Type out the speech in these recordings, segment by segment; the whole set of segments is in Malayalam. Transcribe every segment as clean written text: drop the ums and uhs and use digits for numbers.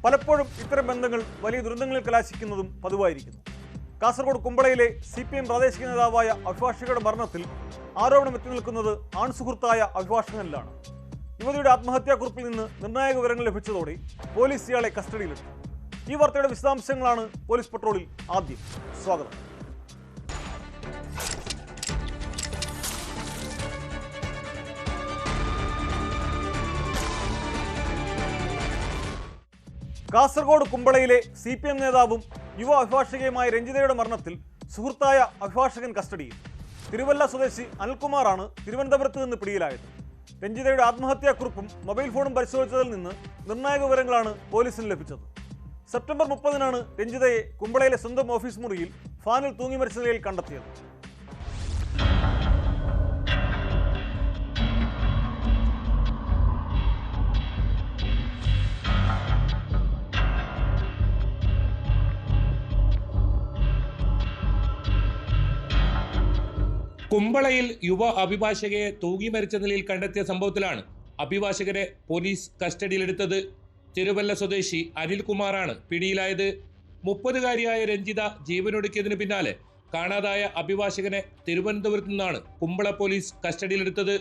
പലപ്പോഴും ഇത്തരം ബന്ധങ്ങൾ വലിയ ദുരന്തങ്ങളിൽ കലാശിക്കുന്നതും പതിവായിരിക്കുന്നു. കാസർഗോഡ് കുമ്പളയിലെ CPM പ്രാദേശിക നേതാവായ അഭിഭാഷകയുടെ മരണത്തിൽ ആരോപണം എത്തി നിൽക്കുന്നത് ആൺസുഹൃത്തായ അഭിഭാഷകനിലാണ്. യുവതിയുടെ ആത്മഹത്യാക്കുറിപ്പിൽ നിന്ന് നിർണായക വിവരങ്ങൾ ലഭിച്ചതോടെ പോലീസ് ഇയാളെ കസ്റ്റഡിയിലെടുത്തു. ഈ വാർത്തയുടെ വിശദാംശങ്ങളാണ് പോലീസ് പട്രോളിൽ ആദ്യം. സ്വാഗതം. കാസർഗോഡ് കുമ്പളയിലെ CPM നേതാവും യുവ അഭിഭാഷകയുമായ രഞ്ജിതയുടെ മരണത്തിൽ സുഹൃത്തായ അഭിഭാഷകൻ കസ്റ്റഡിയിൽ. തിരുവല്ല സ്വദേശി അനിൽകുമാറാണ് തിരുവനന്തപുരത്ത് നിന്ന് പിടിയിലായത്. രഞ്ജിതയുടെ ആത്മഹത്യാക്കുറിപ്പും മൊബൈൽ ഫോണും പരിശോധിച്ചതിൽ നിന്ന് നിർണായക വിവരങ്ങളാണ് പോലീസിന് ലഭിച്ചത്. സെപ്റ്റംബർ 30-നാണ് രഞ്ജിതയെ കുമ്പളയിലെ സ്വന്തം ഓഫീസ് മുറിയിൽ ഫാനിൽ തൂങ്ങി മരിച്ച നിലയിൽ കണ്ടെത്തിയത്. കുമ്പളയിൽ യുവ അഭിഭാഷകയെ തൂങ്ങി മരിച്ച നിലയിൽ കണ്ടെത്തിയ സംഭവത്തിലാണ് അഭിഭാഷകരെ പോലീസ് കസ്റ്റഡിയിലെടുത്തത്. തിരുവല്ല സ്വദേശി അനിൽകുമാറാണ് പിടിയിലായത്. 30-കാരിയായ രഞ്ജിത ജീവനൊടുക്കിയതിനു പിന്നാലെ കാണാതായ അഭിഭാഷകനെ തിരുവനന്തപുരത്ത് നിന്നാണ് കുമ്പള പോലീസ് കസ്റ്റഡിയിലെടുത്തത്.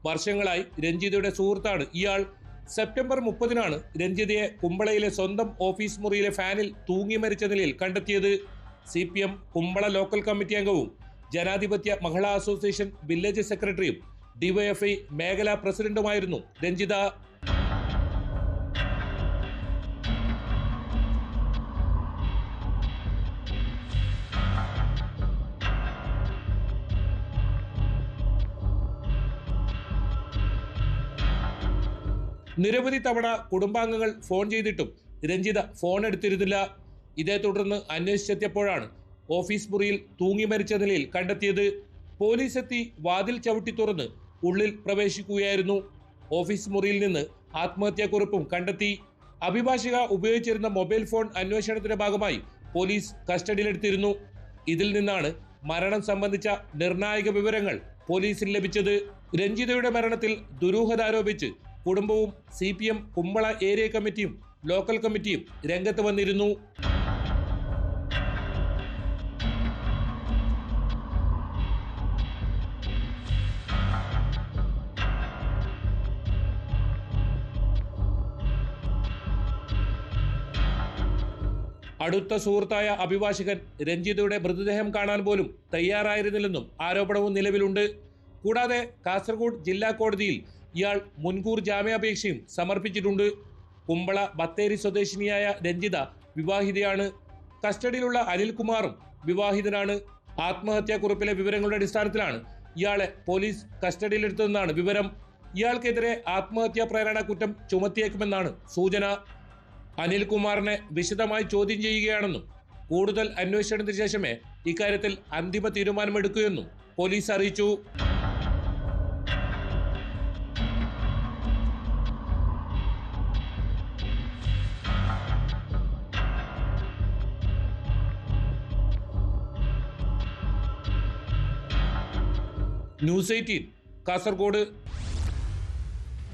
വർഷങ്ങളായി രഞ്ജിതയുടെ സുഹൃത്താണ് ഇയാൾ. സെപ്റ്റംബർ 30-നാണ് രഞ്ജിതയെ കുമ്പളയിലെ സ്വന്തം ഓഫീസ് മുറിയിലെ ഫാനിൽ തൂങ്ങി മരിച്ച നിലയിൽ കണ്ടെത്തിയത്. CPM കുമ്പള ലോക്കൽ കമ്മിറ്റി അംഗവും ജനാധിപത്യ മഹിളാ അസോസിയേഷൻ വില്ലേജ് സെക്രട്ടറിയും DYFI മേഖലാ പ്രസിഡന്റുമായിരുന്നു രഞ്ജിത. നിരവധി തവണ കുടുംബാംഗങ്ങൾ ഫോൺ ചെയ്തിട്ടും രഞ്ജിത ഫോൺ എടുത്തിരുന്നില്ല. ഇതേ തുടർന്ന് അന്വേഷിച്ചെത്തിയപ്പോഴാണ് ഓഫീസ് മുറിയിൽ തൂങ്ങി മരിച്ച നിലയിൽ കണ്ടെത്തിയത്. പോലീസ് എത്തി വാതിൽ ചവിട്ടി തുറന്ന് ഉള്ളിൽ പ്രവേശിക്കുകയായിരുന്നു. ഓഫീസ് മുറിയിൽ നിന്ന് ആത്മഹത്യാക്കുറിപ്പും കണ്ടെത്തി. അഭിഭാഷക ഉപയോഗിച്ചിരുന്ന മൊബൈൽ ഫോൺ അന്വേഷണത്തിന്റെ ഭാഗമായി പോലീസ് കസ്റ്റഡിയിലെടുത്തിരുന്നു. ഇതിൽ നിന്നാണ് മരണം സംബന്ധിച്ച നിർണായക വിവരങ്ങൾ പോലീസിന് ലഭിച്ചത്. രഞ്ജിതയുടെ മരണത്തിൽ ദുരൂഹത ആരോപിച്ച് കുടുംബവും CPM കുമ്പള ഏരിയ കമ്മിറ്റിയും ലോക്കൽ കമ്മിറ്റിയും രംഗത്ത് വന്നിരുന്നു. അടുത്ത സുഹൃത്തായ അഭിഭാഷകൻ രഞ്ജിതയുടെ മൃതദേഹം കാണാൻ പോലും തയ്യാറായിരുന്നില്ലെന്നും ആരോപണവും നിലവിലുണ്ട്. കൂടാതെ കാസർഗോഡ് ജില്ലാ കോടതിയിൽ ഇയാൾ മുൻകൂർ ജാമ്യാപേക്ഷയും സമർപ്പിച്ചിട്ടുണ്ട്. കുമ്പള ബത്തേരി സ്വദേശിനിയായ രഞ്ജിത വിവാഹിതയാണ്. കസ്റ്റഡിയിലുള്ള അനിൽകുമാറും വിവാഹിതനാണ്. ആത്മഹത്യാക്കുറിപ്പിലെ വിവരങ്ങളുടെ അടിസ്ഥാനത്തിലാണ് ഇയാളെ പോലീസ് കസ്റ്റഡിയിലെടുത്തതെന്നാണ് വിവരം. ഇയാൾക്കെതിരെ ആത്മഹത്യാ പ്രേരണ കുറ്റം ചുമത്തിയേക്കുമെന്നാണ് സൂചന. അനിൽകുമാറിനെ വിശദമായി ചോദ്യം ചെയ്യുകയാണെന്നും കൂടുതൽ അന്വേഷണത്തിന് ശേഷമേ ഇക്കാര്യത്തിൽ അന്തിമ തീരുമാനമെടുക്കുകയെന്നും പോലീസ് അറിയിച്ചു. ന്യൂസ് 18 കാസർഗോഡ്.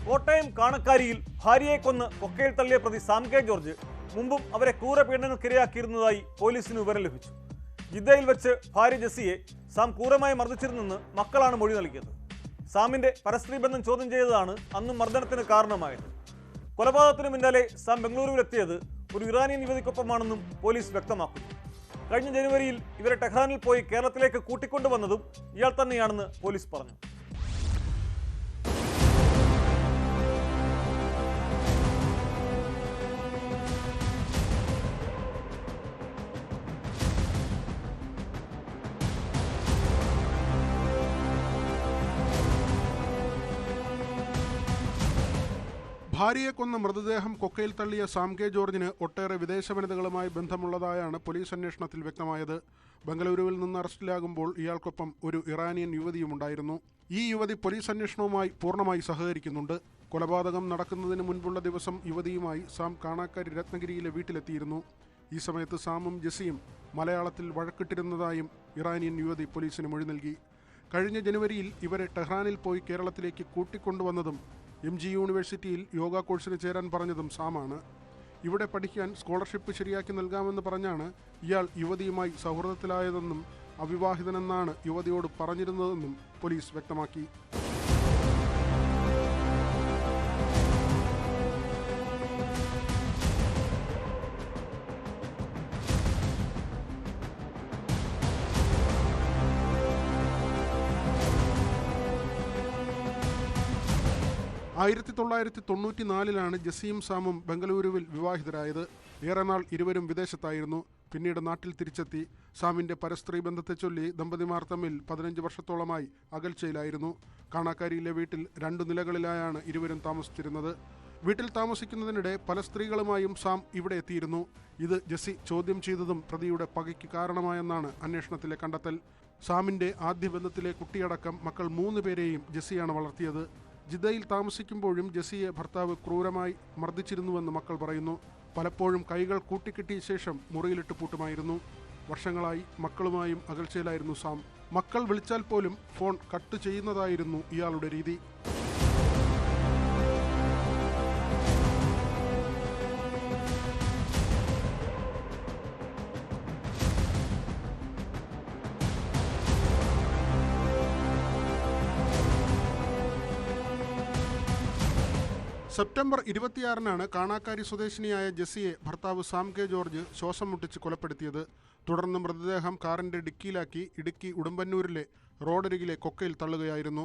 കോട്ടയം കാണക്കാരിയിൽ ഭാര്യയെ കൊന്ന് കൊക്കയിൽ തള്ളിയ പ്രതി സാം കെ ജോർജ് മുമ്പും അവരെ ക്രൂരപീഡനങ്ങൾക്കിരയാക്കിയിരുന്നതായി പോലീസിന് വിവരം ലഭിച്ചു. ജിദ്ദയിൽ വെച്ച് ഭാര്യ ജെസ്സിയെ സാം ക്രൂരമായി മർദ്ദിച്ചിരുന്നെന്ന് മക്കളാണ് മൊഴി നൽകിയത്. സാമിന്റെ പരസ്ത്രീ ബന്ധം ചോദ്യം ചെയ്തതാണ് അന്നും മർദ്ദനത്തിന് കാരണമായത്. കൊലപാതകത്തിന് പിന്നാലെ സാം ബംഗളൂരുവിലെത്തിയത് ഒരു ഇറാനിയൻ യുവതിക്കൊപ്പമാണെന്നും പോലീസ് വ്യക്തമാക്കുന്നു. കഴിഞ്ഞ ജനുവരിയിൽ ഇവരെ ടെഹ്റാനിൽ പോയി കേരളത്തിലേക്ക് കൂട്ടിക്കൊണ്ടുവന്നതും ഇയാൾ തന്നെയാണെന്ന് പോലീസ് പറഞ്ഞു. ഭാര്യയെ കൊന്ന മൃതദേഹം കൊക്കയിൽ തള്ളിയ സാം കെ ജോർജിന് ഒട്ടേറെ വിദേശ വനിതകളുമായി ബന്ധമുള്ളതായാണ് പോലീസ് അന്വേഷണത്തിൽ വ്യക്തമായത്. ബംഗളൂരുവിൽ നിന്ന് അറസ്റ്റിലാകുമ്പോൾ ഇയാൾക്കൊപ്പം ഒരു ഇറാനിയൻ യുവതിയുമുണ്ടായിരുന്നു. ഈ യുവതി പോലീസ് അന്വേഷണവുമായി പൂർണ്ണമായി സഹകരിക്കുന്നുണ്ട്. കൊലപാതകം നടക്കുന്നതിന് മുൻപുള്ള ദിവസം യുവതിയുമായി സാം കാണാക്കാരി രത്നഗിരിയിലെ വീട്ടിലെത്തിയിരുന്നു. ഈ സമയത്ത് സാമും ജെസ്സിയും മലയാളത്തിൽ വഴക്കിട്ടിരുന്നതായും ഇറാനിയൻ യുവതി പോലീസിന് മൊഴി നൽകി. കഴിഞ്ഞ ജനുവരിയിൽ ഇവരെ ടെഹ്റാനിൽ പോയി കേരളത്തിലേക്ക് കൂട്ടിക്കൊണ്ടുവന്നതും MG യൂണിവേഴ്സിറ്റിയിൽ യോഗ കോഴ്സിന് ചേരാൻ പറഞ്ഞതും സാമാണ്. ഇവിടെ പഠിക്കാൻ സ്കോളർഷിപ്പ് ശരിയാക്കി നൽകാമെന്ന് പറഞ്ഞാണ് ഇയാൾ യുവതിയുമായി സൗഹൃദത്തിലായതെന്നും അവിവാഹിതനെന്നാണ് യുവതിയോട് പറഞ്ഞിരുന്നതെന്നും പോലീസ് വ്യക്തമാക്കി. ആയിരത്തി 1994 ജെസ്സിയും സാമും ബംഗളൂരുവിൽ വിവാഹിതരായത്. ഏറെ നാൾ ഇരുവരും വിദേശത്തായിരുന്നു. പിന്നീട് നാട്ടിൽ തിരിച്ചെത്തി. സാമിന്റെ പരസ്ത്രീ ബന്ധത്തെ ചൊല്ലി ദമ്പതിമാർ തമ്മിൽ 15 വർഷത്തോളമായി അകൽച്ചയിലായിരുന്നു. കാണാക്കാരിയിലെ വീട്ടിൽ 2 നിലകളിലായാണ് ഇരുവരും താമസിച്ചിരുന്നത്. വീട്ടിൽ താമസിക്കുന്നതിനിടെ പല സ്ത്രീകളുമായും സാം ഇവിടെ എത്തിയിരുന്നു. ഇത് ജെസ്സി ചോദ്യം ചെയ്തതും പ്രതിയുടെ പകയ്ക്ക് കാരണമായെന്നാണ് അന്വേഷണത്തിലെ കണ്ടെത്തൽ. സാമിന്റെ ആദ്യ ബന്ധത്തിലെ കുട്ടിയടക്കം മക്കൾ 3 പേരെയും ജെസ്സിയാണ് വളർത്തിയത്. ജിദ്ദയിൽ താമസിക്കുമ്പോഴും ജെസ്സിയെ ഭർത്താവ് ക്രൂരമായി മർദ്ദിച്ചിരുന്നുവെന്ന് മക്കൾ പറയുന്നു. പലപ്പോഴും കൈകൾ കൂട്ടിക്കെട്ടിയ ശേഷം മുറിയിലിട്ട് പൂട്ടുമായിരുന്നു. വർഷങ്ങളായി മക്കളുമായും അകൽച്ചയിലായിരുന്നു സാം. മക്കൾ വിളിച്ചാൽ പോലും ഫോൺ കട്ട് ചെയ്യുന്നതായിരുന്നു ഇയാളുടെ രീതി. സെപ്റ്റംബർ 26 കാണാക്കാരി സ്വദേശിനിയായ ജെസ്സിയെ ഭർത്താവ് സാം കെ ജോർജ് ശ്വാസം മുട്ടിച്ച് കൊലപ്പെടുത്തിയത്. തുടർന്ന് മൃതദേഹം കാറിന്റെ ഡിക്കിയിലാക്കി ഇടുക്കി ഉടുമ്പന്നൂരിലെ റോഡരികിലെ കൊക്കയിൽ തള്ളുകയായിരുന്നു.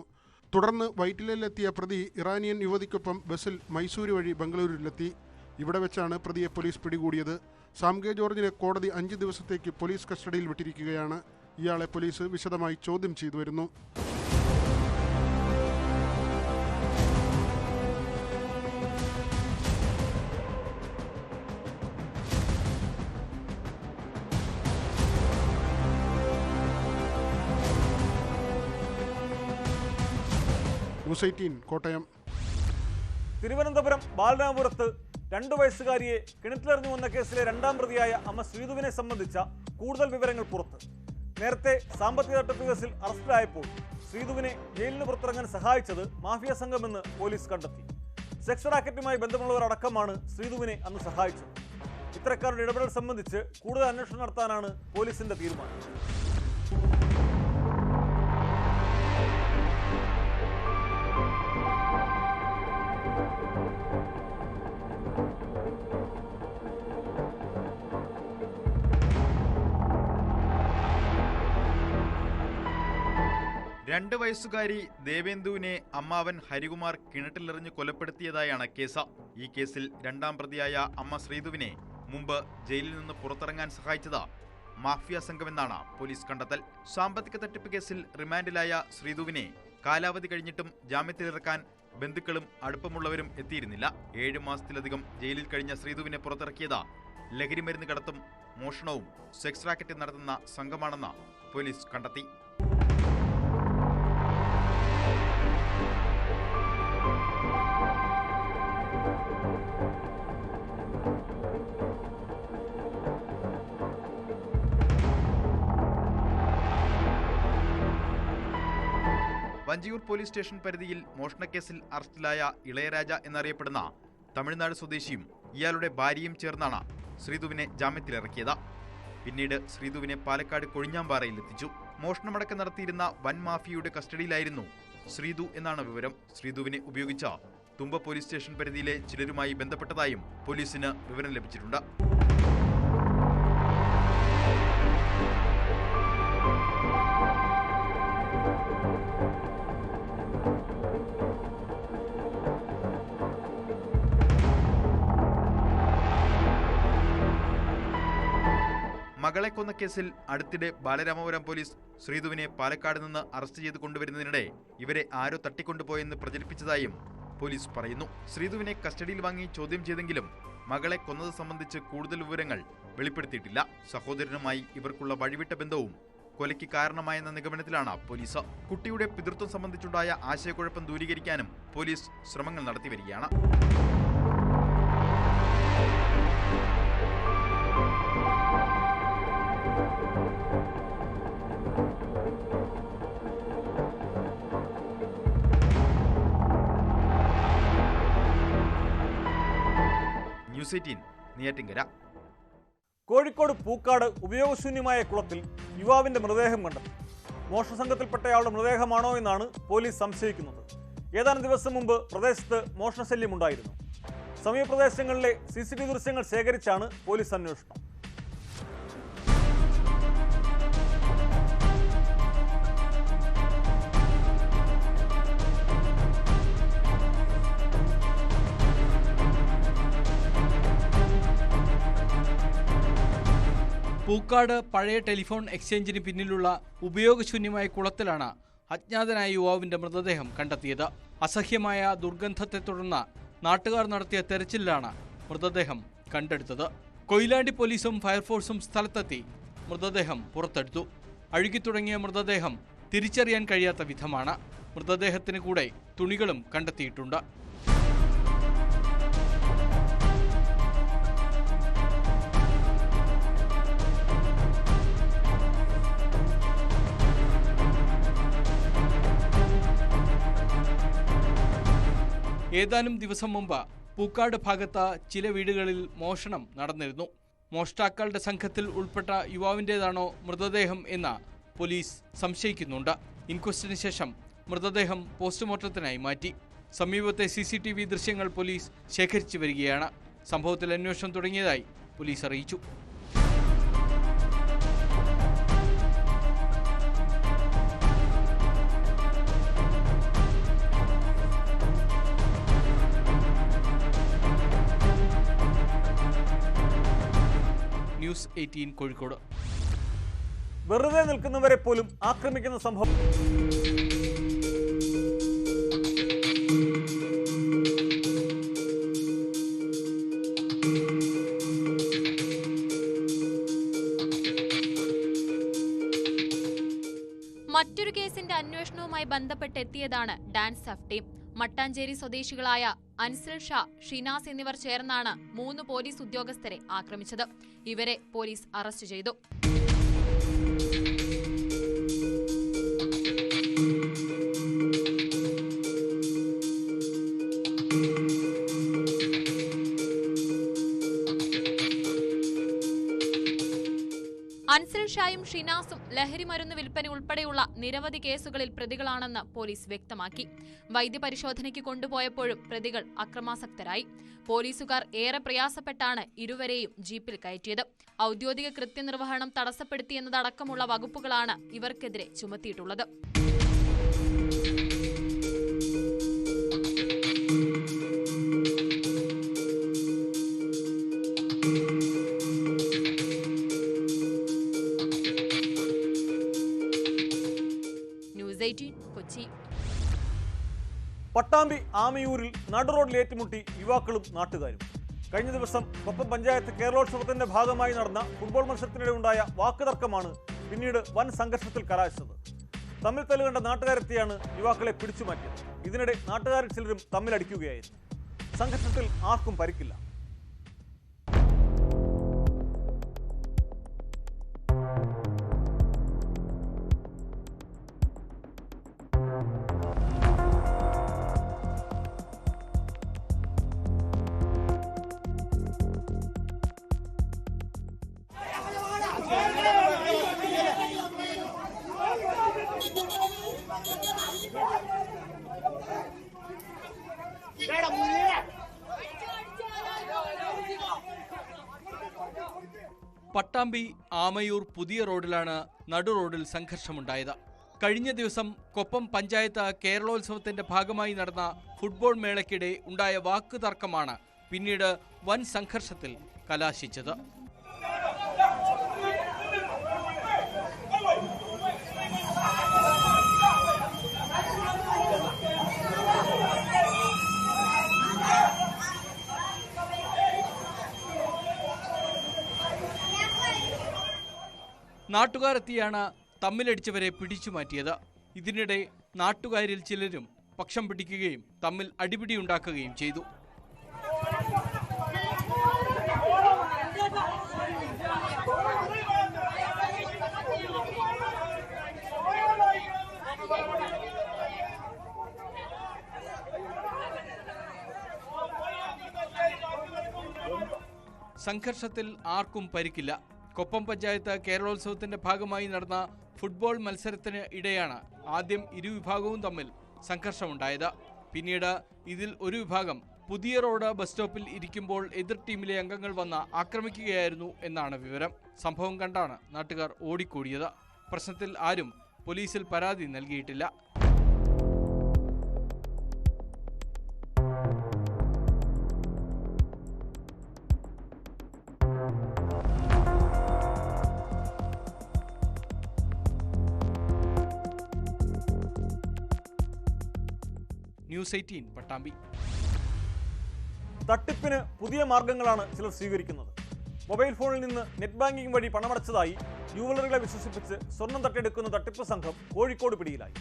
തുടർന്ന് വൈറ്റിലയിലെത്തിയ പ്രതി ഇറാനിയൻ യുവതിക്കൊപ്പം ബസ്സിൽ മൈസൂരു വഴി ബംഗളൂരുവിലെത്തി. ഇവിടെ വെച്ചാണ് പ്രതിയെ പോലീസ് പിടികൂടിയത്. സാം കെ ജോർജിനെ കോടതി 5 ദിവസത്തേക്ക് പോലീസ് കസ്റ്റഡിയിൽ വിട്ടിരിക്കുകയാണ്. ഇയാളെ പോലീസ് വിശദമായി ചോദ്യം ചെയ്തു വരുന്നു. ന്യൂസ് 18 കോട്ടയം. തിരുവനന്തപുരം ബാലരാമപുരത്ത് 2 വയസ്സുകാരിയെ കിണറ്റിലെറിഞ്ഞു വന്ന കേസിലെ 2ാം പ്രതിയായ അമ്മ ശ്രീധുവിനെ സംബന്ധിച്ച കൂടുതൽ വിവരങ്ങൾ പുറത്ത്. നേരത്തെ സാമ്പത്തിക തട്ടിപ്പ് കേസിൽ അറസ്റ്റിലായപ്പോൾ ശ്രീധുവിനെ ജയിലിന് പുറത്തിറങ്ങാൻ സഹായിച്ചത് മാഫിയ സംഘമെന്ന് പോലീസ് കണ്ടെത്തി. സെക്സ് റാക്കറ്റുമായി ബന്ധമുള്ളവരടക്കമാണ് ശ്രീധുവിനെ അന്ന് സഹായിച്ചത്. ഇത്തരക്കാരുടെ ഇടപെടൽ സംബന്ധിച്ച് കൂടുതൽ അന്വേഷണം നടത്താനാണ് പോലീസിന്റെ തീരുമാനം. രണ്ട് വയസ്സുകാരി ദേവേന്ദുവിനെ അമ്മാവൻ ഹരികുമാർ കിണറ്റിലെറിഞ്ഞ് കൊലപ്പെടുത്തിയതായാണ് കേസ്. ഈ കേസിൽ 2ാം പ്രതിയായ അമ്മ ശ്രീധുവിനെ മുമ്പ് ജയിലിൽ നിന്ന് പുറത്തിറങ്ങാൻ സഹായിച്ചത് മാഫിയ സംഘമെന്നാണ് പോലീസ് കണ്ടെത്തൽ. സാമ്പത്തിക തട്ടിപ്പ് കേസിൽ റിമാൻഡിലായ ശ്രീധുവിനെ കാലാവധി കഴിഞ്ഞിട്ടും ജാമ്യത്തിലിറക്കാൻ ബന്ധുക്കളും അടുപ്പമുള്ളവരും എത്തിയിരുന്നില്ല. 7 മാസത്തിലധികം ജയിലിൽ കഴിഞ്ഞ ശ്രീധുവിനെ പുറത്തിറക്കിയത് ലഹരിമരുന്ന് കടത്തും മോഷണവും സെക്സ് റാക്കറ്റ് നടത്തുന്ന സംഘമാണെന്ന് പോലീസ് കണ്ടെത്തി. വഞ്ചിയൂർ പോലീസ് സ്റ്റേഷൻ പരിധിയിൽ മോഷണക്കേസിൽ അറസ്റ്റിലായ ഇളയരാജ എന്നറിയപ്പെടുന്ന തമിഴ്നാട് സ്വദേശിയും ഇയാളുടെ ഭാര്യയും ചേർന്നാണ് ശ്രീധുവിനെ ജാമ്യത്തിലിറക്കിയത്. പിന്നീട് ശ്രീധുവിനെ പാലക്കാട് കൊഴിഞ്ഞാമ്പാറയിൽ എത്തിച്ചു. മോഷണമടക്കം നടത്തിയിരുന്ന വൻ മാഫിയയുടെ കസ്റ്റഡിയിലായിരുന്നു ശ്രീധു എന്നാണ് വിവരം. ശ്രീധുവിനെ ഉപയോഗിച്ച തുമ്പ പോലീസ് സ്റ്റേഷൻ പരിധിയിലെ ചിലരുമായി ബന്ധപ്പെട്ടതായും പോലീസിന് വിവരം ലഭിച്ചിട്ടുണ്ട്. മകളെ കൊന്ന കേസിൽ അടുത്തിടെ ബാലരാമപുരം പോലീസ് ശ്രീധുവിനെ പാലക്കാട് നിന്ന് അറസ്റ്റ് ചെയ്ത് കൊണ്ടുവരുന്നതിനിടെ ഇവരെ ആരോ തട്ടിക്കൊണ്ടുപോയെന്ന് പ്രചരിപ്പിച്ചതായും പോലീസ് പറയുന്നു. ശ്രീധുവിനെ കസ്റ്റഡിയിൽ വാങ്ങി ചോദ്യം ചെയ്തെങ്കിലും മകളെ കൊന്നത് സംബന്ധിച്ച് കൂടുതൽ വിവരങ്ങൾ വെളിപ്പെടുത്തിയിട്ടില്ല. സഹോദരനുമായി ഇവർക്കുള്ള വഴിവിട്ട ബന്ധവും കൊലയ്ക്ക് കാരണമായെന്ന നിഗമനത്തിലാണ് പോലീസ്. കുട്ടിയുടെ പിതൃത്വം സംബന്ധിച്ചുണ്ടായ ആശയക്കുഴപ്പം ദൂരീകരിക്കാനും പോലീസ് ശ്രമങ്ങൾ നടത്തിവരികയാണ്. ന്യൂസ് 18 നെയ്യാറ്റിൻകര. കോഴിക്കോട് പൂക്കാട് ഉപയോഗശൂന്യമായ കുളത്തിൽ യുവാവിന്റെ മൃതദേഹം കണ്ടെത്തി. മോഷണസംഘത്തിൽപ്പെട്ടയാളുടെ മൃതദേഹമാണോ എന്നാണ് പോലീസ് സംശയിക്കുന്നത്. ഏതാനും ദിവസം മുമ്പ് പ്രദേശത്ത് മോഷണശല്യമുണ്ടായിരുന്നു. സമീപപ്രദേശങ്ങളിലെ CCTV ദൃശ്യങ്ങൾ ശേഖരിച്ചാണ് പോലീസ് അന്വേഷണം. പൂക്കാട് പഴയ ടെലിഫോൺ എക്സ്ചേഞ്ചിന് പിന്നിലുള്ള ഉപയോഗശൂന്യമായ കുളത്തിലാണ് അജ്ഞാതനായ യുവാവിന്റെ മൃതദേഹം കണ്ടെത്തിയത്. അസഹ്യമായ ദുർഗന്ധത്തെ തുടർന്ന് നാട്ടുകാർ നടത്തിയ തെരച്ചിലാണ് മൃതദേഹം കണ്ടെടുത്തത്. കൊയിലാണ്ടി പോലീസും ഫയർഫോഴ്സും സ്ഥലത്തെത്തി മൃതദേഹം പുറത്തെടുത്തു. അഴുകിത്തുടങ്ങിയ മൃതദേഹം തിരിച്ചറിയാൻ കഴിയാത്ത വിധമാണ്. മൃതദേഹത്തിന് കൂടെ തുണികളും കണ്ടെത്തിയിട്ടുണ്ട്. ഏതാനും ദിവസം മുമ്പ് പൂക്കാട് ഭാഗത്ത് ചില വീടുകളിൽ മോഷണം നടന്നിരുന്നു. മോഷ്ടാക്കളുടെ സംഘത്തിൽ ഉൾപ്പെട്ട യുവാവിൻ്റേതാണോ മൃതദേഹം എന്ന് പോലീസ് സംശയിക്കുന്നുണ്ട്. ഇൻക്വസ്റ്റിന് ശേഷം മൃതദേഹം പോസ്റ്റ്മോർട്ടത്തിനായി മാറ്റി. സമീപത്തെ CCTV ദൃശ്യങ്ങൾ പോലീസ് ശേഖരിച്ചു വരികയാണ്. സംഭവത്തിൽ അന്വേഷണം തുടങ്ങിയതായി പോലീസ് അറിയിച്ചു. ന്യൂസ് 18 കോഴിക്കോട്. വെറുതെ നിൽക്കുന്നവരെ പോലും ആക്രമിക്കുന്ന സംഭവം. മറ്റൊരു കേസിന്റെ അന്വേഷണവുമായി ബന്ധപ്പെട്ടെത്തിയതാണ് ഡാൻസ് ഓഫ് ടീം. മട്ടാഞ്ചേരി സ്വദേശികളായ അൻസൽ ഷാ, ഷിനാസ് എന്നിവർ ചേർന്നാണ് 3 പോലീസ് ഉദ്യോഗസ്ഥരെ ആക്രമിച്ചത്. ഇവരെ പോലീസ് അറസ്റ്റ് ചെയ്തു. അൻസൽ ഷായും ഷിനാസും ലഹരിമരുന്ന് വിൽപ്പന ഉൾപ്പെടെയുള്ള നിരവധി കേസുകളിൽ പ്രതികളാണെന്ന് പോലീസ് വ്യക്തമാക്കി. വൈദ്യപരിശോധനയ്ക്ക് കൊണ്ടുപോയപ്പോഴും പ്രതികൾ അക്രമാസക്തരായി. പോലീസുകാർ ഏറെ പ്രയാസപ്പെട്ടാണ് ഇരുവരെയും ജീപ്പിൽ കയറ്റിയത്. ഔദ്യോഗിക കൃത്യനിർവഹണം തടസ്സപ്പെടുത്തിയെന്നതടക്കമുള്ള വകുപ്പുകളാണ് ഇവർക്കെതിരെ ചുമത്തിയിട്ടുള്ളത്. കൊച്ചി. പട്ടാമ്പി ആമയൂരിൽ നടുറോഡിൽ ഏറ്റുമുട്ടി യുവാക്കളും നാട്ടുകാരും. കഴിഞ്ഞ ദിവസം കൊപ്പം പഞ്ചായത്ത് കേരളോത്സവത്തിന്റെ ഭാഗമായി നടന്ന ഫുട്ബോൾ മത്സരത്തിനിടെ ഉണ്ടായ വാക്കുതർക്കമാണ് പിന്നീട് വൻ സംഘർഷത്തിൽ കലാശിച്ചത്. തമ്മിൽ തല്ലുകണ്ട നാട്ടുകാരെത്തിയാണ് യുവാക്കളെ പിടിച്ചുമാറ്റിയത്. ഇതിനിടെ നാട്ടുകാരിൽ ചിലരും തമ്മിലടിക്കുകയായിരുന്നു. സംഘർഷത്തിൽ ആർക്കും പരിക്കില്ല. പട്ടാമ്പി ആമയൂർ പുതിയ റോഡിലാണ് നടുറോഡിൽ സംഘർഷമുണ്ടായത്. കഴിഞ്ഞ ദിവസം കൊപ്പം പഞ്ചായത്ത് കേരളോത്സവത്തിന്റെ ഭാഗമായി നടന്ന ഫുട്ബോൾ മേളയ്ക്കിടെ ഉണ്ടായ വാക്കുതർക്കമാണ് പിന്നീട് വൻ സംഘർഷത്തിൽ കലാശിച്ചത്. നാട്ടുകാരെത്തിയാണ് തമ്മിലടിച്ചവരെ പിടിച്ചുമാറ്റിയത്. ഇതിനിടെ നാട്ടുകാരിൽ ചിലരും പക്ഷം പിടിക്കുകയും തമ്മിൽ അടിപിടിയുണ്ടാക്കുകയും ചെയ്തു. സംഘർഷത്തിൽ ആർക്കും പരിക്കില്ല. കൊപ്പം പഞ്ചായത്ത് കേരളോത്സവത്തിന്റെ ഭാഗമായി നടന്ന ഫുട്ബോൾ മത്സരത്തിന് ഇടെയാണ് ആദ്യം ഇരുവിഭാഗവും തമ്മിൽ സംഘർഷമുണ്ടായത്. പിന്നീട് ഇതിൽ ഒരു വിഭാഗം പുതിയ റോഡ് ബസ് സ്റ്റോപ്പിൽ ഇരിക്കുമ്പോൾ എതിർ ടീമിലെ അംഗങ്ങൾ വന്ന് ആക്രമിക്കുകയായിരുന്നു എന്നാണ് വിവരം. സംഭവം കണ്ടാണ് നാട്ടുകാർ ഓടിക്കൂടിയത്. പ്രശ്നത്തിൽ ആരും പോലീസിൽ പരാതി നൽകിയിട്ടില്ല. ന്യൂസ് 18 പട്ടാമ്പി. തട്ടിപ്പിന് പുതിയ മാർഗങ്ങളാണ് ചിലർ സ്വീകരിക്കുന്നത്. മൊബൈൽ ഫോണിൽ നിന്ന് നെറ്റ് ബാങ്കിംഗ് വഴി പണമടച്ചതായി യുവലറുകളെ വിശ്വസിപ്പിച്ച് സ്വർണം തട്ടിയെടുക്കുന്ന തട്ടിപ്പ് സംഘം കോഴിക്കോട് പിടിയിലായി.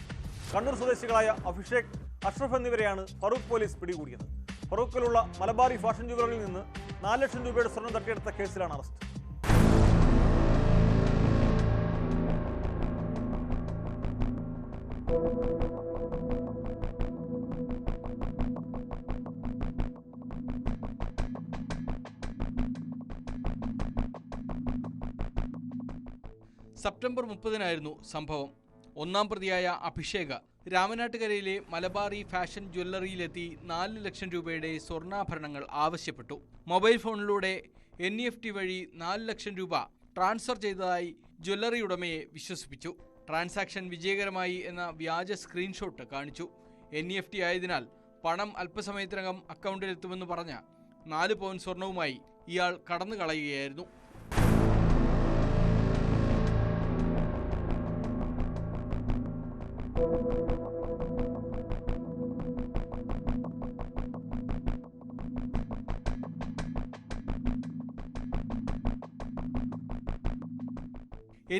കണ്ണൂർ സ്വദേശികളായ അഭിഷേക്, അഷ്റഫ് എന്നിവരെയാണ് ഫറൂഖ് പോലീസ് പിടികൂടിയത്. ഫറൂഖിലുള്ള മലബാറി ഫാഷൻ ജുവലറിയിൽ നിന്ന് 4 ലക്ഷം രൂപയുടെ സ്വർണം തട്ടിയെടുത്ത കേസിലാണ് അറസ്റ്റ്. സെപ്റ്റംബർ 30-നായിരുന്നു സംഭവം. ഒന്നാം പ്രതിയായ അഭിഷേക് രാമനാട്ടുകരയിലെ മലബാറി ഫാഷൻ ജ്വല്ലറിയിലെത്തി 4 ലക്ഷം രൂപയുടെ സ്വർണ്ണാഭരണങ്ങൾ ആവശ്യപ്പെട്ടു. മൊബൈൽ ഫോണിലൂടെ NEFT വഴി 4 ലക്ഷം രൂപ ട്രാൻസ്ഫർ ചെയ്തതായി ജ്വല്ലറി ഉടമയെ വിശ്വസിപ്പിച്ചു. ട്രാൻസാക്ഷൻ വിജയകരമായി എന്ന വ്യാജ സ്ക്രീൻഷോട്ട് കാണിച്ചു. NEFT ആയതിനാൽ പണം അല്പസമയത്തിനകം അക്കൗണ്ടിലെത്തുമെന്ന് പറഞ്ഞ 4 പവൻ സ്വർണവുമായി ഇയാൾ കടന്നു കളയുകയായിരുന്നു.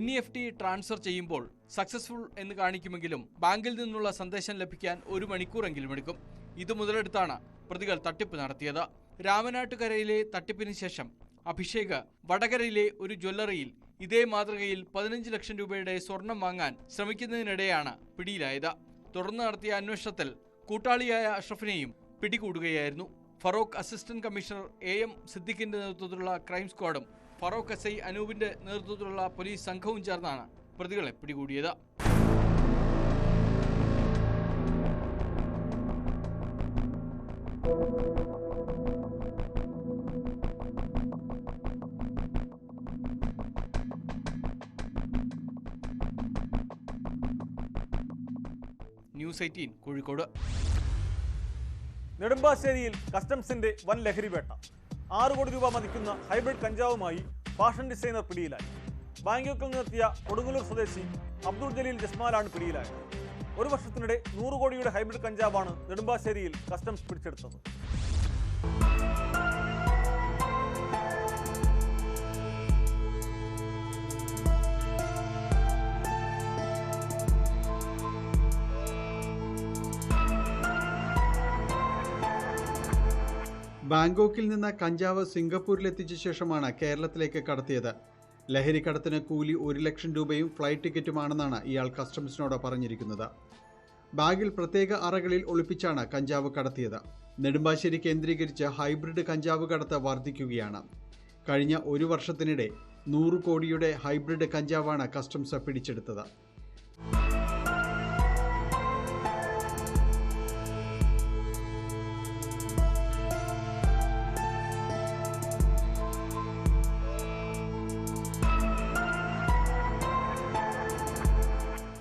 NEFT ട്രാൻസ്ഫർ ചെയ്യുമ്പോൾ സക്സസ്ഫുൾ എന്ന് കാണിക്കുമെങ്കിലും ബാങ്കിൽ നിന്നുള്ള സന്ദേശം ലഭിക്കാൻ 1 മണിക്കൂറെങ്കിലും എടുക്കും. ഇത് മുതലെടുത്താണ് പ്രതികൾ തട്ടിപ്പ് നടത്തിയത്. രാമനാട്ടുകരയിലെ തട്ടിപ്പിന് ശേഷം അഭിഷേക് വടകരയിലെ ഒരു ജ്വല്ലറിയിൽ ഇതേ മാതൃകയിൽ 15 ലക്ഷം രൂപയുടെ സ്വർണം വാങ്ങാൻ ശ്രമിക്കുന്നതിനിടെയാണ് പിടിയിലായത്. തുടർന്ന് നടത്തിയ അന്വേഷണത്തിൽ കൂട്ടാളിയായ അഷ്റഫിനെയും പിടികൂടുകയായിരുന്നു. ഫറൂഖ് അസിസ്റ്റന്റ് കമ്മീഷണർ AM സിദ്ദിഖിന്റെ നേതൃത്വത്തിലുള്ള ക്രൈം സ്ക്വാഡും ഫറൂഖ് SI അനൂപിന്റെ നേതൃത്വത്തിലുള്ള പോലീസ് സംഘവും ചേർന്നാണ് പ്രതികളെ പിടികൂടിയത്. ന്യൂസ് 18 കോഴിക്കോട്. നെടുമ്പാശ്ശേരിയിൽ കസ്റ്റംസിന്റെ വൻ ലഹരിവേട്ട. 6 കോടി രൂപ മതിക്കുന്ന ഹൈബ്രിഡ് കഞ്ചാവുമായി ഫാഷൻ ഡിസൈനർ പിടിയിലായി. ബാങ്കോക്കിൽ നിന്നെത്തിയ കൊടുങ്ങല്ലൂർ സ്വദേശി അബ്ദുൾ ജലീൽ ജസ്മാലാണ് പിടിയിലായത്. 1 വർഷത്തിനിടെ 100 കോടിയുടെ ഹൈബ്രിഡ് കഞ്ചാവാണ് നെടുമ്പാശ്ശേരിയിൽ കസ്റ്റംസ് പിടിച്ചെടുത്തത്. ബാങ്കോക്കിൽ നിന്ന് കഞ്ചാവ് സിംഗപ്പൂരിലെത്തിച്ച ശേഷമാണ് കേരളത്തിലേക്ക് കടത്തിയത്. ലഹരിക്കടത്തിന് കൂലി 1 ലക്ഷം രൂപയും ഫ്ലൈറ്റ് ടിക്കറ്റുമാണെന്നാണ് ഇയാൾ കസ്റ്റംസിനോട് പറഞ്ഞിരിക്കുന്നത്. ബാഗിൽ പ്രത്യേക അറകളിൽ ഒളിപ്പിച്ചാണ് കഞ്ചാവ് കടത്തിയത്. നെടുമ്പാശ്ശേരി കേന്ദ്രീകരിച്ച് ഹൈബ്രിഡ് കഞ്ചാവ് കടത്ത് വർദ്ധിക്കുകയാണ്. കഴിഞ്ഞ 1 വർഷത്തിനിടെ 100 കോടിയുടെ ഹൈബ്രിഡ് കഞ്ചാവാണ് കസ്റ്റംസ് പിടിച്ചെടുത്തത്.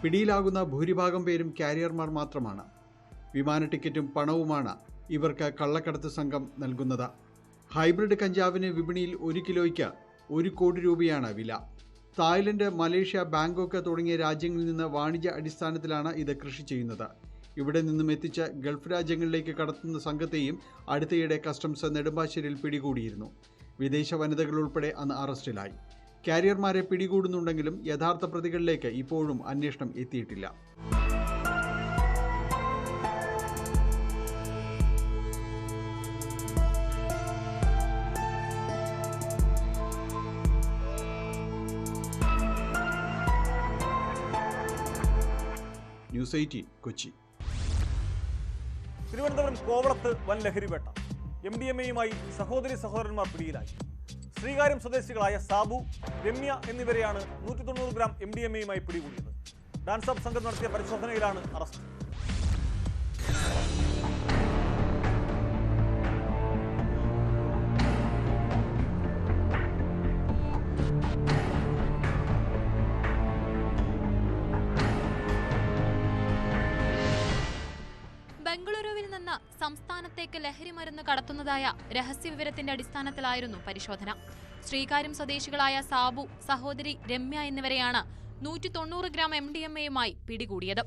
പിടിയിലാകുന്ന ഭൂരിഭാഗം പേരും കാരിയർമാർ മാത്രമാണ്. വിമാന ടിക്കറ്റും പണവുമാണ് ഇവർക്ക് കള്ളക്കടത്ത് സംഘം നൽകുന്നത്. ഹൈബ്രിഡ് കഞ്ചാവിന് വിപണിയിൽ 1 കിലോയ്ക്ക് 1 കോടി രൂപയാണ് വില. തായ്ലൻഡ്, മലേഷ്യ, ബാങ്കോക്ക് തുടങ്ങിയ രാജ്യങ്ങളിൽ നിന്ന് വാണിജ്യ അടിസ്ഥാനത്തിലാണ് ഇത് കൃഷി ചെയ്യുന്നത്. ഇവിടെ നിന്നും എത്തിച്ച് ഗൾഫ് രാജ്യങ്ങളിലേക്ക് കടത്തുന്ന സംഘത്തെയും അടുത്തയിടെ കസ്റ്റംസ് നെടുമ്പാശ്ശേരിയിൽ പിടികൂടിയിരുന്നു. വിദേശ വനിതകൾ ഉൾപ്പെടെ അന്ന് അറസ്റ്റിലായി. കാരിയർമാരെ പിടികൂടുന്നുണ്ടെങ്കിലും യഥാർത്ഥ പ്രതികളിലേക്ക് ഇപ്പോഴും അന്വേഷണം എത്തിയിട്ടില്ല. ന്യൂസ് 18 കൊച്ചി. തിരുവനന്തപുരം കോവളത്ത് വൻ ലഹരിവേട്ട. MDMAയുമായി സഹോദരന്മാർ പിടിയിലായി. ശ്രീകാര്യം സ്വദേശികളായ സാബു, രമ്യ എന്നിവരെയാണ് 190 ഗ്രാം MDMA-യുമായി പിടികൂടിയത്. ഡാൻസ് ഓഫ് സംഘം നടത്തിയ പരിശോധനയിലാണ് അറസ്റ്റ്. ബംഗളൂരുവിൽ നിന്ന് സംസ്ഥാനത്തേക്ക് ലഹരി മരുന്ന് കടത്തുന്നതായ രഹസ്യവിവരത്തിന്റെ അടിസ്ഥാനത്തിലായിരുന്നു പരിശോധന. ശ്രീകാര്യം സ്വദേശികളായ സാബു, സഹോദരി രമ്യ എന്നിവരെയാണ് 190 ഗ്രാം MDMA-യുമായി പിടികൂടിയത്.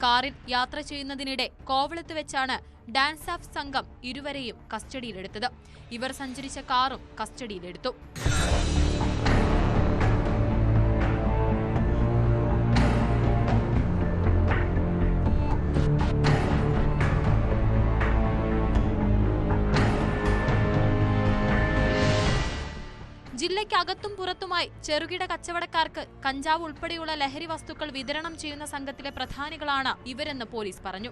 കാറിൽ യാത്ര ചെയ്യുന്നതിനിടെ കോവളത്ത് വെച്ചാണ് ഡാൻസ് ഓഫ് സംഘം ഇരുവരെയും കസ്റ്റഡിയിലെടുത്തത്. ഇവർ സഞ്ചരിച്ച കാറും കസ്റ്റഡിയിലെടുത്തു. ജില്ലയ്ക്കകത്തും പുറത്തുമായി ചെറുകിട കച്ചവടക്കാർക്ക് കഞ്ചാവ് ഉൾപ്പെടെയുള്ള ലഹരി വസ്തുക്കൾ വിതരണം ചെയ്യുന്ന സംഘത്തിലെ പ്രധാനികളാണ് ഇവരെന്ന് പോലീസ് പറഞ്ഞു.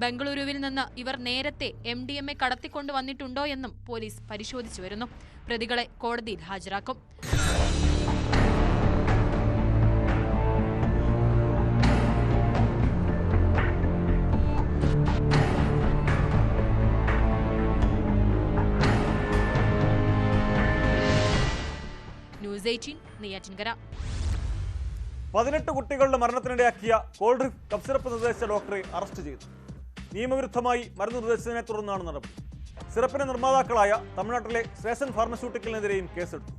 ബംഗളൂരുവിൽ നിന്ന് ഇവർ നേരത്തെ MDMA കടത്തിക്കൊണ്ടുവന്നിട്ടുണ്ടോ എന്നും പോലീസ് പരിശോധിച്ചു വരുന്നു. പ്രതികളെ കോടതിയിൽ ഹാജരാക്കും. ന്യൂസ് 18 നെയ്യാറ്റിൻകര. 18 കുട്ടികളുടെ മരണത്തിനിടയാക്കിയ കോൾഡ്രിഫ് കഫ് സിറപ്പ് നിർദ്ദേശിച്ച ഡോക്ടറെ അറസ്റ്റ് ചെയ്തു. നിയമവിരുദ്ധമായി മരുന്ന് നിർദ്ദേശിച്ചതിനെ തുടർന്നാണ് നടപടി. സിറപ്പിന്റെ നിർമ്മാതാക്കളായ തമിഴ്നാട്ടിലെ സ്റ്റേഷൻ ഫാർമസ്യൂട്ടിക്കലിനെതിരെയും കേസെടുത്തു.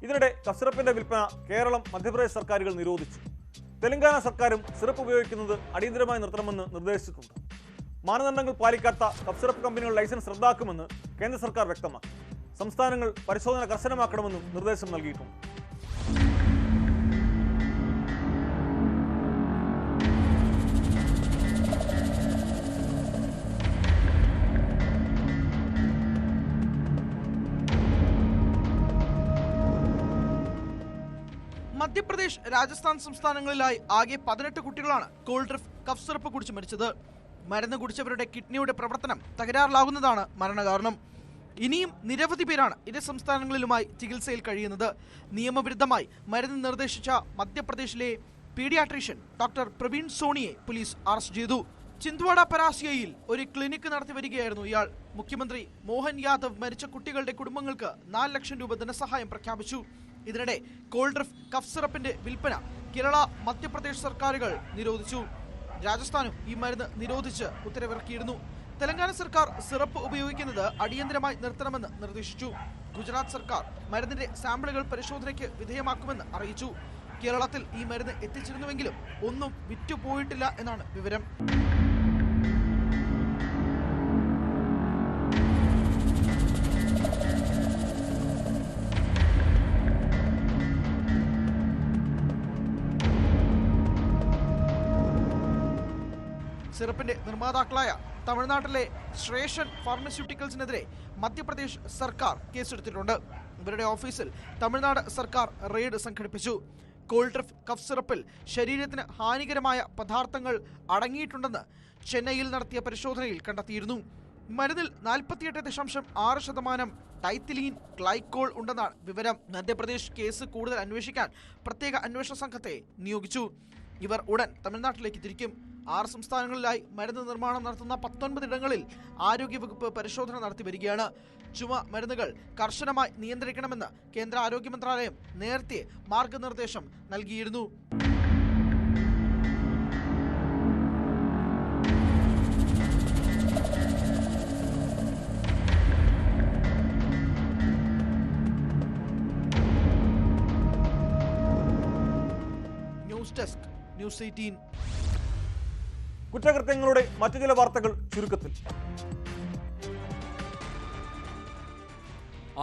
ഇതിനിടെ കഫ് സിറപ്പിന്റെ വിൽപ്പന കേരളം, മധ്യപ്രദേശ് സർക്കാരുകൾ നിരോധിച്ചു. തെലങ്കാന സർക്കാരും സിറപ്പ് ഉപയോഗിക്കുന്നത് അടിയന്തരമായി നിർത്തണമെന്ന് നിർദ്ദേശിച്ചിട്ടുണ്ട്. മാനദണ്ഡങ്ങൾ പാലിക്കാത്ത കഫ് സിറപ്പ് കമ്പനികൾ ലൈസൻസ് റദ്ദാക്കുമെന്ന് കേന്ദ്ര സർക്കാർ വ്യക്തമാക്കി. സംസ്ഥാനങ്ങൾ പരിശോധന കർശനമാക്കണമെന്നും നിർദ്ദേശം നൽകിയിട്ടുണ്ട്. മധ്യപ്രദേശ്, രാജസ്ഥാൻ സംസ്ഥാനങ്ങളിലായി ആകെ 18 കുട്ടികളാണ് കോൾഡ്രിഫ് കഫ് സിറപ്പ് കുടിച്ച് മരിച്ചത്. മരുന്ന് കുടിച്ചവരുടെ കിഡ്നിയുടെ പ്രവർത്തനം തകരാറിലാകുന്നതാണ് മരണകാരണം. ഇനിയും നിരവധി പേരാണ് ഇരു സംസ്ഥാനങ്ങളിലുമായി ചികിത്സയിൽ കഴിയുന്നത്. നിയമവിരുദ്ധമായി മരുന്ന് നിർദ്ദേശിച്ച മധ്യപ്രദേശിലെ പീഡിയാട്രീഷ്യൻ ഡോക്ടർ പ്രവീൺ സോണിയെ പോലീസ് അറസ്റ്റ് ചെയ്തു. ചിന്ദ്വാഡ പരാസിയയിൽ ഒരു ക്ലിനിക്ക് നടത്തി വരികയായിരുന്നു ഇയാൾ. മുഖ്യമന്ത്രി മോഹൻ യാദവ് മരിച്ച കുട്ടികളുടെ കുടുംബങ്ങൾക്ക് 4 ലക്ഷം രൂപ ധനസഹായം പ്രഖ്യാപിച്ചു. ഇതിനിടെ കോൾഡ്രിഫ് കഫ് സിറപ്പിന്റെ വിൽപ്പന കേരള, മധ്യപ്രദേശ് സർക്കാരുകൾ നിരോധിച്ചു. രാജസ്ഥാനും ഈ മരുന്ന് നിരോധിച്ച് ഉത്തരവിറക്കിയിരുന്നു. തെലങ്കാന സർക്കാർ സിറപ്പ് ഉപയോഗിക്കുന്നത് അടിയന്തരമായി നിർത്തണമെന്ന് നിർദ്ദേശിച്ചു. ഗുജറാത്ത് സർക്കാർ മരുന്നിന്റെ സാമ്പിളുകൾ പരിശോധനയ്ക്ക് വിധേയമാക്കുമെന്ന് അറിയിച്ചു. കേരളത്തിൽ ഈ മരുന്ന് എത്തിച്ചിരുന്നുവെങ്കിലും ഒന്നും വിറ്റുപോയിട്ടില്ല എന്നാണ് വിവരം. സിറപ്പിന്റെ നിർമ്മാതാക്കളായ തമിഴ്നാട്ടിലെ സ്റ്റേഷൻ ഫാർമസ്യൂട്ടിക്കൽസിനെതിരെ മധ്യപ്രദേശ് സർക്കാർ കേസെടുത്തിട്ടുണ്ട്. ഇവരുടെ ഓഫീസിൽ തമിഴ്നാട് സർക്കാർ റെയ്ഡ് സംഘടിപ്പിച്ചു. കോൾഡ്രിഫ് കഫ് സിറപ്പിൽ ശരീരത്തിന് ഹാനികരമായ പദാർത്ഥങ്ങൾ അടങ്ങിയിട്ടുണ്ടെന്ന് ചെന്നൈയിൽ നടത്തിയ പരിശോധനയിൽ കണ്ടെത്തിയിരുന്നു. മരുന്നിൽ 48.6% ഡൈത്തിലീൻ ഗ്ലൈക്കോൾ ഉണ്ടെന്നാണ് വിവരം. മധ്യപ്രദേശ് കേസ് കൂടുതൽ അന്വേഷിക്കാൻ പ്രത്യേക അന്വേഷണ സംഘത്തെ നിയോഗിച്ചു. ഇവർ ഉടൻ തമിഴ്നാട്ടിലേക്ക് തിരിക്കും. 6 സംസ്ഥാനങ്ങളിലായി മരുന്ന് നിർമ്മാണം നടത്തുന്ന 19 ഇടങ്ങളിൽ ആരോഗ്യവകുപ്പ് പരിശോധന നടത്തി വരികയാണ്. ചുമ മരുന്നുകൾ കർശനമായി നിയന്ത്രിക്കണമെന്ന് കേന്ദ്ര ആരോഗ്യ മന്ത്രാലയം നേരത്തെ മാർഗനിർദ്ദേശം നൽകിയിരുന്നു. News desk, news 18. കുറ്റകൃത്യങ്ങളുടെ മറ്റു ചില വാർത്തകൾ ചുരുക്കത്തിൽ.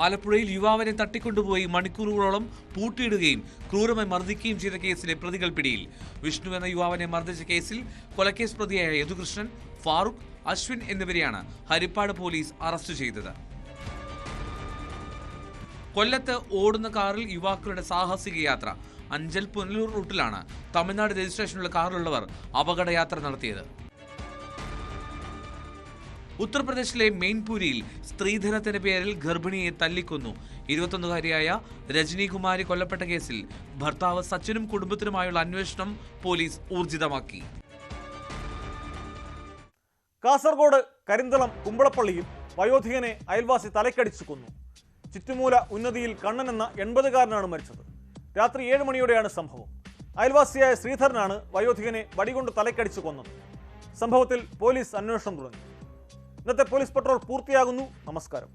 ആലപ്പുഴയിൽ യുവാവിനെ തട്ടിക്കൊണ്ടുപോയി മണിക്കൂറുകളോളം പൂട്ടിയിടുകയും ക്രൂരമായി മർദ്ദിക്കുകയും ചെയ്ത കേസിലെ പ്രതികൾ പിടിയിൽ. വിഷ്ണു എന്ന യുവാവിനെ മർദ്ദിച്ച കേസിൽ കൊലക്കേസ് പ്രതിയായ യദുകൃഷ്ണൻ, ഫാറൂഖ്, അശ്വിൻ എന്നിവരെയാണ് ഹരിപ്പാട് പോലീസ് അറസ്റ്റ് ചെയ്തത്. കൊല്ലത്ത് ഓടുന്ന കാറിൽ യുവാക്കളുടെ സാഹസിക യാത്ര. അഞ്ചൽ പുനലൂർ റൂട്ടിലാണ് തമിഴ്നാട് രജിസ്ട്രേഷനുള്ള കാറിലുള്ളവർ അപകടയാത്ര നടത്തിയത്. ഉത്തർപ്രദേശിലെ മെയിൻപൂരിയിൽ സ്ത്രീധനത്തിന്റെ പേരിൽ ഗർഭിണിയെ തല്ലിക്കൊന്നു. 21-കാരിയായ രജനി കുമാരി കൊല്ലപ്പെട്ട കേസിൽ ഭർത്താവ് സച്ചിനും കുടുംബത്തിനുമായുള്ള അന്വേഷണം പോലീസ് ഊർജിതമാക്കി. കാസർഗോഡ് കരിന്തളം കുമ്പളപ്പള്ളിയിൽ വയോധികനെ അയൽവാസി തലക്കടിച്ചു കൊന്നു. ചുറ്റുമൂല ഉന്നതിയിൽ കണ്ണൻ എന്ന 80-കാരനാണ് മരിച്ചത്. രാത്രി 7 മണിയോടെയാണ് സംഭവം. അയൽവാസിയായ ശ്രീധരനാണ് വയോധികനെ വടികൊണ്ട് തലക്കടിച്ചു കൊന്നത്. സംഭവത്തിൽ പോലീസ് അന്വേഷണം തുടങ്ങി. ഇന്നത്തെ പോലീസ് പട്രോൾ പൂർത്തിയാകുന്നു. നമസ്കാരം.